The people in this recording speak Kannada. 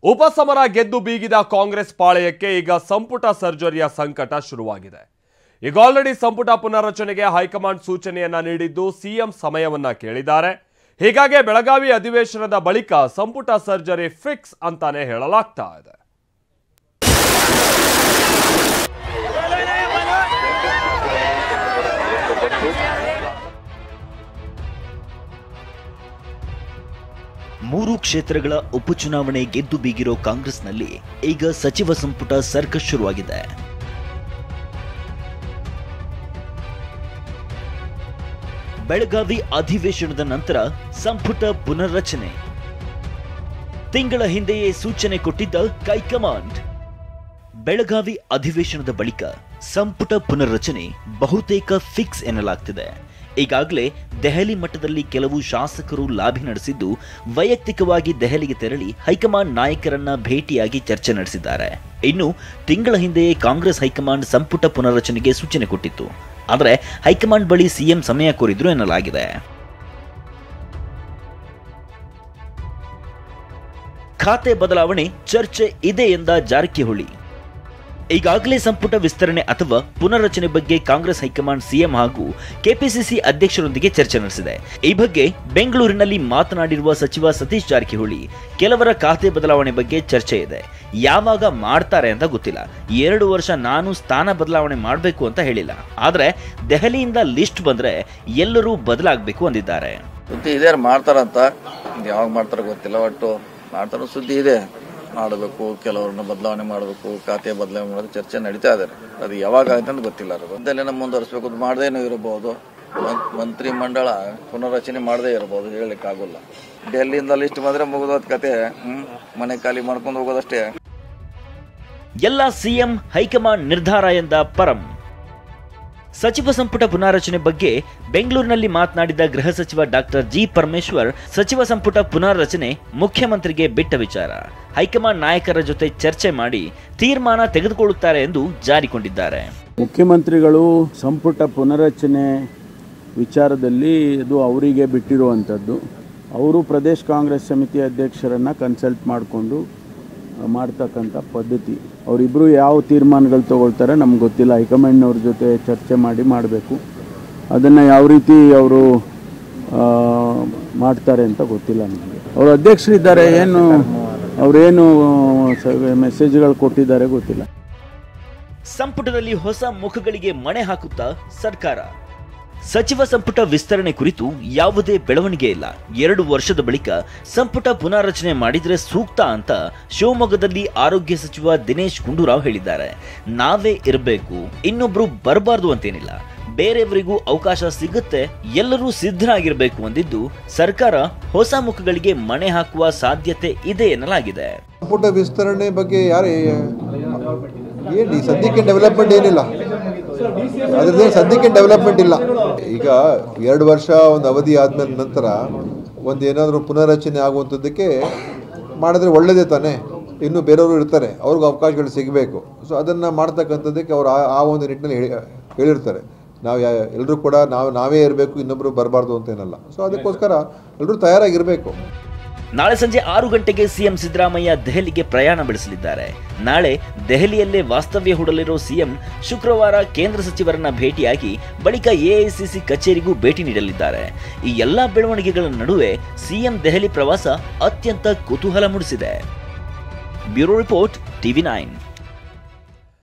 ಉಪಸಮರ ಗೆದ್ದು ಬೀಗಿದ ಕಾಂಗ್ರೆಸ್ ಪಾಳೆಯಕ್ಕೆ ಈಗ ಸಂಪುಟ ಸರ್ಜರಿಯ ಸಂಕಟ ಶುರುವಾಗಿದೆ. ಈಗ ಆಲ್ರೆಡಿ ಸಂಪುಟ ಪುನರ್ರಚನೆಗೆ ಹೈಕಮಾಂಡ್ ಸೂಚನೆಯನ್ನ ನೀಡಿದ್ದು ಸಿಎಂ ಸಮಯವನ್ನ ಕೇಳಿದ್ದಾರೆ. ಹೀಗಾಗಿ ಬೆಳಗಾವಿ ಅಧಿವೇಶನದ ಬಳಿಕ ಸಂಪುಟ ಸರ್ಜರಿ ಫಿಕ್ಸ್ ಅಂತಾನೆ ಹೇಳಲಾಗ್ತಾ ಇದೆ. ಮೂರು ಕ್ಷೇತ್ರಗಳ ಉಪಚುನಾವಣೆ ಗೆದ್ದು ಬೀಗಿರೋ ಕಾಂಗ್ರೆಸ್ನಲ್ಲಿ ಈಗ ಸಚಿವ ಸಂಪುಟ ಸರ್ಕಸ್ ಶುರುವಾಗಿದೆ. ಬೆಳಗಾವಿ ಅಧಿವೇಶನದ ನಂತರ ಸಂಪುಟ ಪುನರ್ರಚನೆ. ತಿಂಗಳ ಹಿಂದೆಯೇ ಸೂಚನೆ ಕೊಟ್ಟಿದ್ದ ಹೈಕಮಾಂಡ್. ಬೆಳಗಾವಿ ಅಧಿವೇಶನದ ಬಳಿಕ ಸಂಪುಟ ಪುನರ್ರಚನೆ ಬಹುತೇಕ ಫಿಕ್ಸ್ ಎನ್ನಲಾಗ್ತಿದೆ. ಈಗಾಗಲೇ ದೆಹಲಿ ಮಟ್ಟದಲ್ಲಿ ಕೆಲವು ಶಾಸಕರು ಲಾಬಿ ನಡೆಸಿದ್ದು, ವೈಯಕ್ತಿಕವಾಗಿ ದೆಹಲಿಗೆ ತೆರಳಿ ಹೈಕಮಾಂಡ್ ನಾಯಕರನ್ನ ಭೇಟಿಯಾಗಿ ಚರ್ಚೆ ನಡೆಸಿದ್ದಾರೆ. ಇನ್ನು ತಿಂಗಳ ಹಿಂದೆಯೇ ಕಾಂಗ್ರೆಸ್ ಹೈಕಮಾಂಡ್ ಸಂಪುಟ ಪುನರ್ರಚನೆಗೆ ಸೂಚನೆ ಕೊಟ್ಟಿತ್ತು. ಆದರೆ ಹೈಕಮಾಂಡ್ ಬಳಿ ಸಿಎಂ ಸಮಯ ಕೋರಿದ್ರು ಎನ್ನಲಾಗಿದೆ. ಖಾತೆ ಬದಲಾವಣೆ ಚರ್ಚೆ ಇದೆ ಎಂದ ಜಾರಕಿಹೊಳಿ. ಈಗಾಗಲೇ ಸಂಪುಟ ವಿಸ್ತರಣೆ ಅಥವಾ ಪುನರ್ರಚನೆ ಬಗ್ಗೆ ಕಾಂಗ್ರೆಸ್ ಹೈಕಮಾಂಡ್ ಸಿಎಂ ಹಾಗೂ ಕೆಪಿಸಿಸಿ ಅಧ್ಯಕ್ಷರೊಂದಿಗೆ ಚರ್ಚೆ ನಡೆಸಿದೆ. ಈ ಬಗ್ಗೆ ಬೆಂಗಳೂರಿನಲ್ಲಿ ಮಾತನಾಡಿರುವ ಸಚಿವ ಸತೀಶ್ ಜಾರಕಿಹೊಳಿ, ಕೆಲವರ ಖಾತೆ ಬದಲಾವಣೆ ಬಗ್ಗೆ ಚರ್ಚೆ ಇದೆ, ಯಾವಾಗ ಮಾಡ್ತಾರೆ ಅಂತ ಗೊತ್ತಿಲ್ಲ. 2 ವರ್ಷ ನಾನು ಸ್ಥಾನ ಬದಲಾವಣೆ ಮಾಡಬೇಕು ಅಂತ ಹೇಳಿಲ್ಲ. ಆದರೆ ದೆಹಲಿಯಿಂದ ಲಿಸ್ಟ್ ಬಂದ್ರೆ ಎಲ್ಲರೂ ಬದಲಾಗಬೇಕು ಅಂದಿದ್ದಾರೆ. ಸುದ್ದಿ ಇದೆ ಮಾಡ್ತಾರಂತ, ಯಾವಾಗ ಮಾಡ್ತಾರ ಗೊತ್ತಿಲ್ಲ, ಒಟ್ಟು ಮಾಡ್ತಾರೋ ಸುದ್ದಿ ಇದೆ. ಮಾಡಬೇಕು, ಕೆಲವ್ರನ್ನ ಬದಲಾವಣೆ ಮಾಡಬೇಕು, ಖಾತೆ ಬದಲಾವಣೆ ಮಾಡೋದು ಚರ್ಚೆ ನಡೀತಾ ಇದ್ದಾರೆ. ಅದು ಯಾವಾಗ ಆಯ್ತು ಅಂತ ಗೊತ್ತಿಲ್ಲ. ಅದನ್ನೆಲ್ಲ ಮುಂದುವರಿಸಬೇಕು, ಮಾಡದೇನೂ ಇರಬಹುದು. ಮಂತ್ರಿ ಮಂಡಳ ಪುನರ್ರಚನೆ ಮಾಡದೇ ಇರಬಹುದು, ಹೇಳಲಿಕ್ಕಾಗಲ್ಲ. ಡೆಲ್ಲಿಯಿಂದ ಲಿಸ್ಟ್ ಬಂದ್ರೆ ಮುಗಿದೋದ್ ಕತೆ, ಮನೆ ಖಾಲಿ ಮಾಡ್ಕೊಂಡು ಹೋಗೋದಷ್ಟೇ. ಎಲ್ಲ ಸಿಎಂ ಹೈಕಮಾಂಡ್ ನಿರ್ಧಾರ ಎಂದ ಪರಂ. ಸಚಿವ ಸಂಪುಟ ಪುನಾರಚನೆ ಬಗ್ಗೆ ಬೆಂಗಳೂರಿನಲ್ಲಿ ಮಾತನಾಡಿದ ಗೃಹ ಸಚಿವ ಡಾಕ್ಟರ್ ಜಿ ಪರಮೇಶ್ವರ್, ಸಚಿವ ಸಂಪುಟ ಪುನಾರಚನೆ ಮುಖ್ಯಮಂತ್ರಿಗೆ ಬಿಟ್ಟ ವಿಚಾರ. ಹೈಕಮಾಂಡ್ ನಾಯಕರ ಜೊತೆ ಚರ್ಚೆ ಮಾಡಿ ತೀರ್ಮಾನ ತೆಗೆದುಕೊಳ್ಳುತ್ತಾರೆ ಎಂದು ಜಾರಿಕೊಂಡಿದ್ದಾರೆ. ಮುಖ್ಯಮಂತ್ರಿಗಳು ಸಂಪುಟ ಪುನರಚನೆ ವಿಚಾರದಲ್ಲಿ ಇದು ಅವರಿಗೆ ಬಿಟ್ಟಿರುವಂಥದ್ದು. ಅವರು ಪ್ರದೇಶ ಕಾಂಗ್ರೆಸ್ ಸಮಿತಿ ಅಧ್ಯಕ್ಷರನ್ನು ಕನ್ಸಲ್ಟ್ ಮಾಡಿಕೊಂಡು ಮಾಡ್ತಕ್ಕಂಥ ಪದ್ಧತಿ. ಅವರಿಬ್ಬರು ಯಾವ ತೀರ್ಮಾನಗಳು ತಗೊಳ್ತಾರೆ ನಮ್ಗೆ ಗೊತ್ತಿಲ್ಲ. ಹೈಕಮಾಂಡ್ನವ್ರ ಜೊತೆ ಚರ್ಚೆ ಮಾಡಿ ಮಾಡಬೇಕು. ಅದನ್ನು ಯಾವ ರೀತಿ ಅವರು ಮಾಡ್ತಾರೆ ಅಂತ ಗೊತ್ತಿಲ್ಲ ನಮಗೆ. ಅವರು ಅಧ್ಯಕ್ಷರಿದ್ದಾರೆ, ಅವರೇನು ಮೆಸೇಜ್ಗಳು ಕೊಟ್ಟಿದ್ದಾರೆ ಗೊತ್ತಿಲ್ಲ. ಸಂಪುಟದಲ್ಲಿ ಹೊಸ ಮುಖಗಳಿಗೆ ಮಣೆ ಹಾಕುತ್ತಾ ಸರ್ಕಾರ. ಸಚಿವ ಸಂಪುಟ ವಿಸ್ತರಣೆ ಕುರಿತು ಯಾವುದೇ ಬೆಳವಣಿಗೆ ಇಲ್ಲ. 2 ವರ್ಷದ ಬಳಿಕ ಸಂಪುಟ ಪುನಾರಚನೆ ಮಾಡಿದ್ರೆ ಸೂಕ್ತ ಅಂತ ಶಿವಮೊಗ್ಗದಲ್ಲಿ ಆರೋಗ್ಯ ಸಚಿವ ದಿನೇಶ್ ಗುಂಡೂರಾವ್ ಹೇಳಿದ್ದಾರೆ. ನಾವೇ ಇರಬೇಕು, ಇನ್ನೊಬ್ರು ಬರಬಾರ್ದು ಅಂತೇನಿಲ್ಲ. ಬೇರೆಯವರಿಗೂ ಅವಕಾಶ ಸಿಗುತ್ತೆ, ಎಲ್ಲರೂ ಸಿದ್ಧರಾಗಿರಬೇಕು ಅಂದಿದ್ದು, ಸರ್ಕಾರ ಹೊಸ ಮುಖಗಳಿಗೆ ಮಣೆ ಹಾಕುವ ಸಾಧ್ಯತೆ ಇದೆ ಎನ್ನಲಾಗಿದೆ. ಸಂಪುಟ ವಿಸ್ತರಣೆ ಬಗ್ಗೆ ಏನು ಸದ್ಯಕ್ಕೆ ಡೆವಲಪ್ಮೆಂಟ್ ಏನಿಲ್ಲ, ಅದ್ರದ್ದು ಸದ್ಯಕ್ಕೆ ಡೆವಲಪ್ಮೆಂಟ್ ಇಲ್ಲ. ಈಗ 2 ವರ್ಷ ಒಂದು ಅವಧಿ ಆದ್ಮೇಲೆ ನಂತರ ಒಂದು ಏನಾದರೂ ಪುನರ್ರಚನೆ ಆಗುವಂಥದ್ದಕ್ಕೆ ಮಾಡಿದ್ರೆ ಒಳ್ಳೆಯದೇ ತಾನೇ. ಇನ್ನು ಬೇರೆಯವರು ಇರ್ತಾರೆ, ಅವ್ರಿಗೂ ಅವಕಾಶಗಳು ಸಿಗಬೇಕು. ಸೊ ಅದನ್ನು ಮಾಡ್ತಕ್ಕಂಥದ್ದಕ್ಕೆ ಅವರು ಆ ಒಂದು ನಿಟ್ಟಿನಲ್ಲಿ ಹೇಳಿರ್ತಾರೆ. ನಾವು ಎಲ್ಲರೂ ಕೂಡ ನಾವೇ ಇರಬೇಕು, ಇನ್ನೊಬ್ಬರು ಬರಬಾರ್ದು ಅಂತೇನಲ್ಲ. ಸೊ ಅದಕ್ಕೋಸ್ಕರ ಎಲ್ಲರೂ ತಯಾರಾಗಿರಬೇಕು. ನಾಳೆ ಸಂಜೆ 6 ಗಂಟೆಗೆ ಸಿಎಂ ಸಿದ್ದರಾಮಯ್ಯ ದೆಹಲಿಗೆ ಪ್ರಯಾಣ ಬೆಳೆಸಲಿದ್ದಾರೆ. ನಾಳೆ ದೆಹಲಿಯಲ್ಲೇ ವಾಸ್ತವ್ಯ ಹೂಡಲಿರೋ ಸಿಎಂ ಶುಕ್ರವಾರ ಕೇಂದ್ರ ಸಚಿವರನ್ನ ಭೇಟಿಯಾಗಿ ಬಳಿಕ ಎಐಸಿಸಿ ಕಚೇರಿಗೂ ಭೇಟಿ ನೀಡಲಿದ್ದಾರೆ. ಈ ಎಲ್ಲಾ ಬೆಳವಣಿಗೆಗಳ ನಡುವೆ ಸಿಎಂ ದೆಹಲಿ ಪ್ರವಾಸ ಅತ್ಯಂತ ಕುತೂಹಲ ಮೂಡಿಸಿದೆ. Bureau report, TV9.